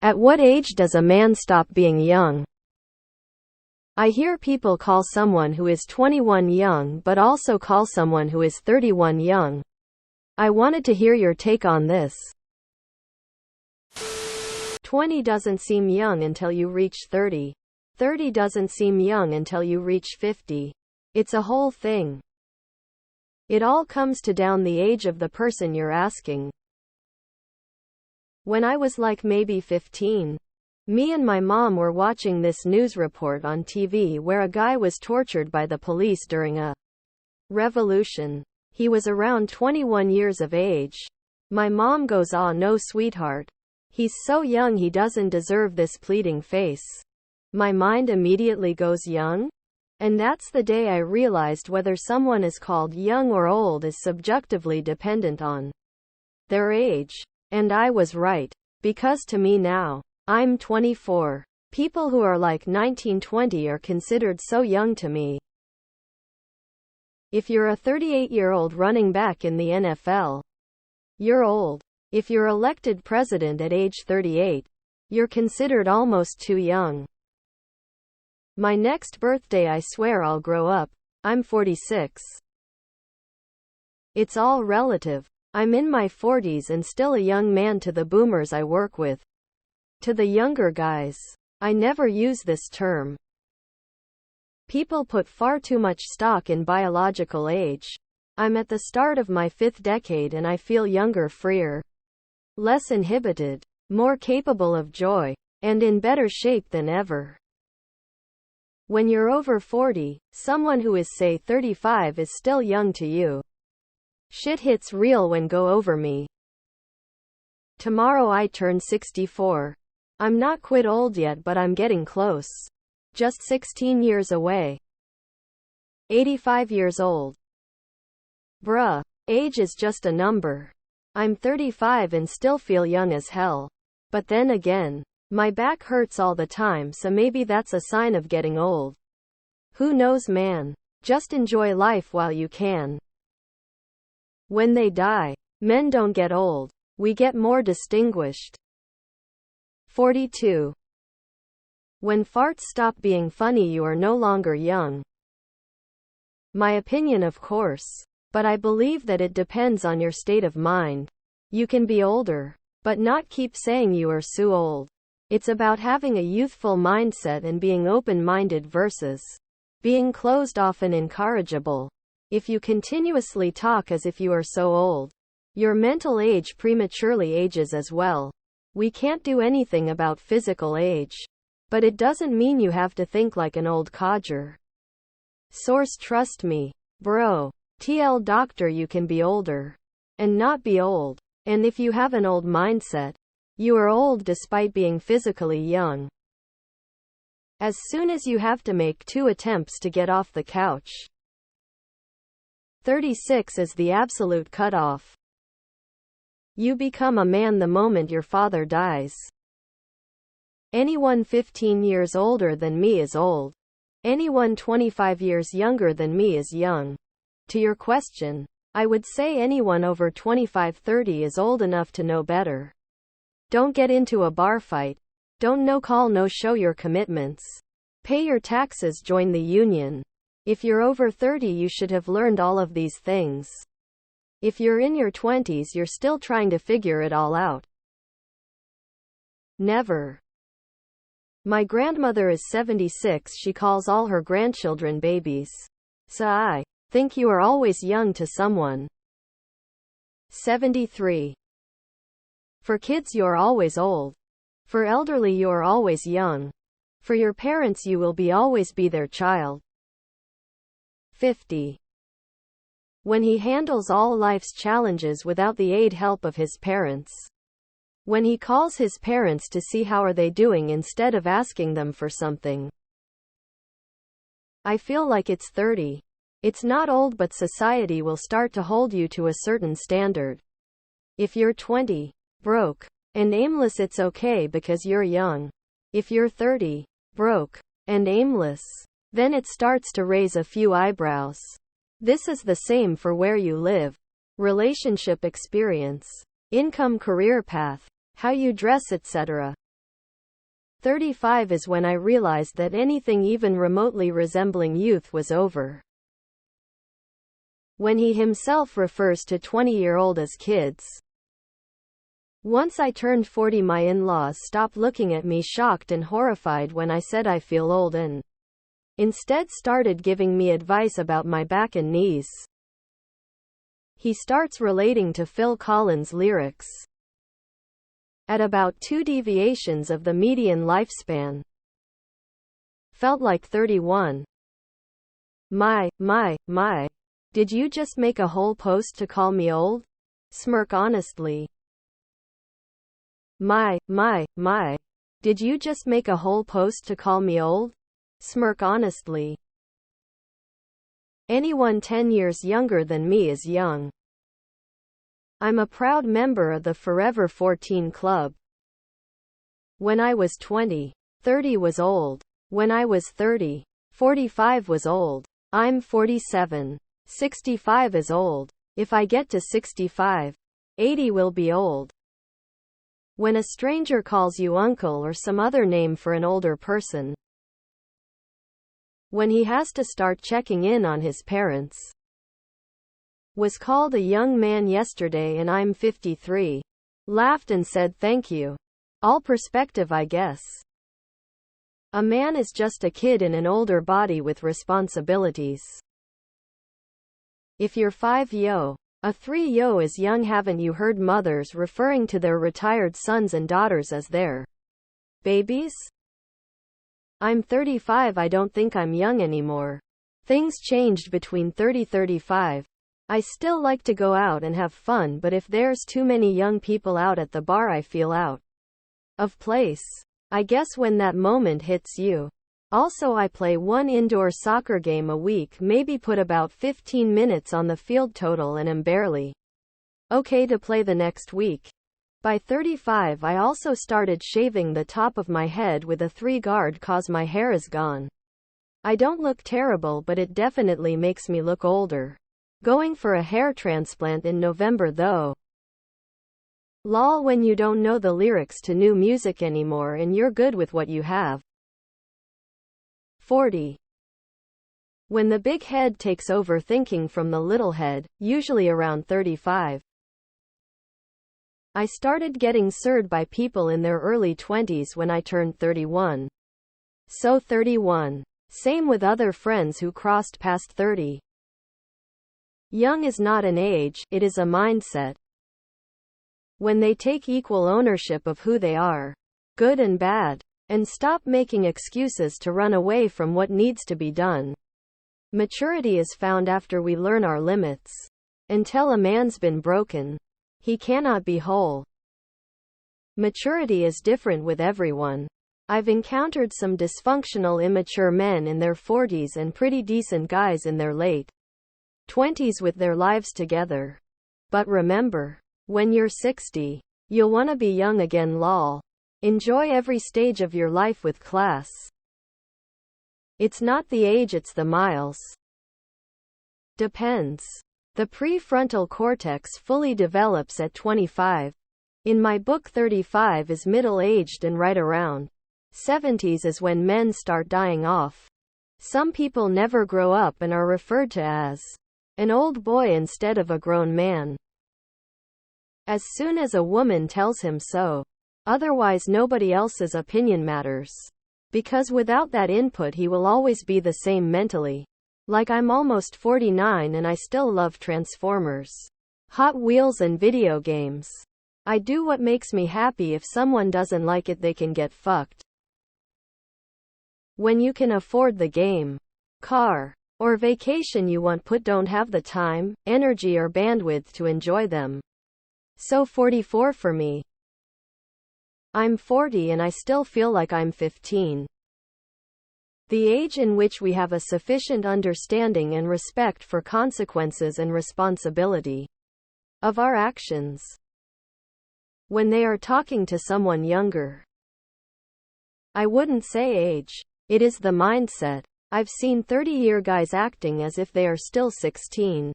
At what age does a man stop being young? I hear people call someone who is 21 young but also call someone who is 31 young. I wanted to hear your take on this. 20 doesn't seem young until you reach 30. 30 doesn't seem young until you reach 50. It's a whole thing. It all comes to down the age of the person you're asking. When I was like maybe 15, me and my mom were watching this news report on TV where a guy was tortured by the police during a revolution. He was around 21 years of age. My mom goes, "Ah, no, sweetheart. He's so young, he doesn't deserve this," pleading face. My mind immediately goes, young? And that's the day I realized whether someone is called young or old is subjectively dependent on their age. And I was right. Because to me now, I'm 24. People who are like 19-20 are considered so young to me. If you're a 38-year-old running back in the NFL, you're old. If you're elected president at age 38, you're considered almost too young. My next birthday I swear I'll grow up. I'm 46. It's all relative. I'm in my 40s and still a young man to the boomers I work with. To the younger guys, I never use this term. People put far too much stock in biological age. I'm at the start of my 5th decade and I feel younger, freer, less inhibited, more capable of joy, and in better shape than ever. When you're over 40, someone who is say 35 is still young to you. Shit hits real when go over me. Tomorrow I turn 64. I'm not quite old yet, but I'm getting close. Just 16 years away. 85 years old. Bruh. Age is just a number. I'm 35 and still feel young as hell. But then again, my back hurts all the time, so maybe that's a sign of getting old. Who knows, man? Just enjoy life while you can. When they die, men don't get old. We get more distinguished. 42. When farts stop being funny, you are no longer young. My opinion, of course. But I believe that it depends on your state of mind. You can be older, but not keep saying you are so old. It's about having a youthful mindset and being open-minded versus being closed off and incorrigible. If you continuously talk as if you are so old, your mental age prematurely ages as well. We can't do anything about physical age. But it doesn't mean you have to think like an old codger. Source: trust me, bro. TL doctor, you can be older and not be old. And if you have an old mindset, you are old despite being physically young. As soon as you have to make 2 attempts to get off the couch. 36 is the absolute cutoff. You become a man the moment your father dies. Anyone 15 years older than me is old. Anyone 25 years younger than me is young. To your question, I would say anyone over 25-30 is old enough to know better. Don't get into a bar fight. Don't no-call no-show your commitments. Pay your taxes, join the union. If you're over 30, you should have learned all of these things. If you're in your 20s, you're still trying to figure it all out. Never. My grandmother is 76. She calls all her grandchildren babies. So I think you are always young to someone. 73. For kids you're always old. For elderly you're always young. For your parents you will always be their child. 50. When he handles all life's challenges without the help of his parents. When he calls his parents to see how are they doing instead of asking them for something. I feel like it's 30. It's not old, but society will start to hold you to a certain standard. If you're 20, broke, and aimless, it's okay because you're young. If you're 30, broke, and aimless, then it starts to raise a few eyebrows. This is the same for where you live, relationship experience, income, career path, how you dress, etc. 35 is when I realized that anything even remotely resembling youth was over. When he himself refers to 20-year-old as kids. Once I turned 40, my in-laws stopped looking at me shocked and horrified when I said I feel old and instead started giving me advice about my back and knees. He starts relating to Phil Collins lyrics at about 2 deviations of the median lifespan. Felt like 31. My. Did you just make a whole post to call me old? Smirk honestly. My. Did you just make a whole post to call me old? Smirk honestly. Anyone 10 years younger than me is young. I'm a proud member of the Forever 14 Club. When I was 20, 30 was old. When I was 30, 45 was old. I'm 47. 65 is old. If I get to 65, 80 will be old. When a stranger calls you uncle or some other name for an older person. When he has to start checking in on his parents. Was called a young man yesterday and I'm 53. Laughed and said thank you. All perspective, I guess. A man is just a kid in an older body with responsibilities. If you're 5 yo, a 3 yo is young. Haven't you heard mothers referring to their retired sons and daughters as their babies? I'm 35. I don't think I'm young anymore. Things changed between 30-35. I still like to go out and have fun, but if there's too many young people out at the bar, I feel out of place. I guess when that moment hits you. Also, I play one indoor soccer game a week, maybe put about 15 minutes on the field total, and am barely okay to play the next week. By 35, I also started shaving the top of my head with a 3-guard cause my hair is gone. I don't look terrible, but it definitely makes me look older. Going for a hair transplant in November though. Lol, when you don't know the lyrics to new music anymore and you're good with what you have. 40. When the big head takes over thinking from the little head, usually around 35. I started getting surd by people in their early 20s when I turned 31. So 31. Same with other friends who crossed past 30. Young is not an age, it is a mindset. When they take equal ownership of who they are, good and bad, and stop making excuses to run away from what needs to be done. Maturity is found after we learn our limits. Until a man's been broken, he cannot be whole. Maturity is different with everyone. I've encountered some dysfunctional, immature men in their 40s and pretty decent guys in their late 20s with their lives together. But remember, when you're 60, you'll wanna be young again. Lol. Enjoy every stage of your life with class. It's not the age, it's the miles. Depends. The prefrontal cortex fully develops at 25. In my book, 35 is middle-aged and right around 70s is when men start dying off. Some people never grow up and are referred to as an old boy instead of a grown man. As soon as a woman tells him so. Otherwise, nobody else's opinion matters. Because without that input, he will always be the same mentally. Like I'm almost 49 and I still love Transformers, Hot Wheels and video games. I do what makes me happy. If someone doesn't like it, they can get fucked. When you can afford the game, car, or vacation you want, but don't have the time, energy, or bandwidth to enjoy them. So 44 for me. I'm 40 and I still feel like I'm 15. The age in which we have a sufficient understanding and respect for consequences and responsibility of our actions when they are talking to someone younger. I wouldn't say age. It is the mindset. I've seen 30-year guys acting as if they are still 16.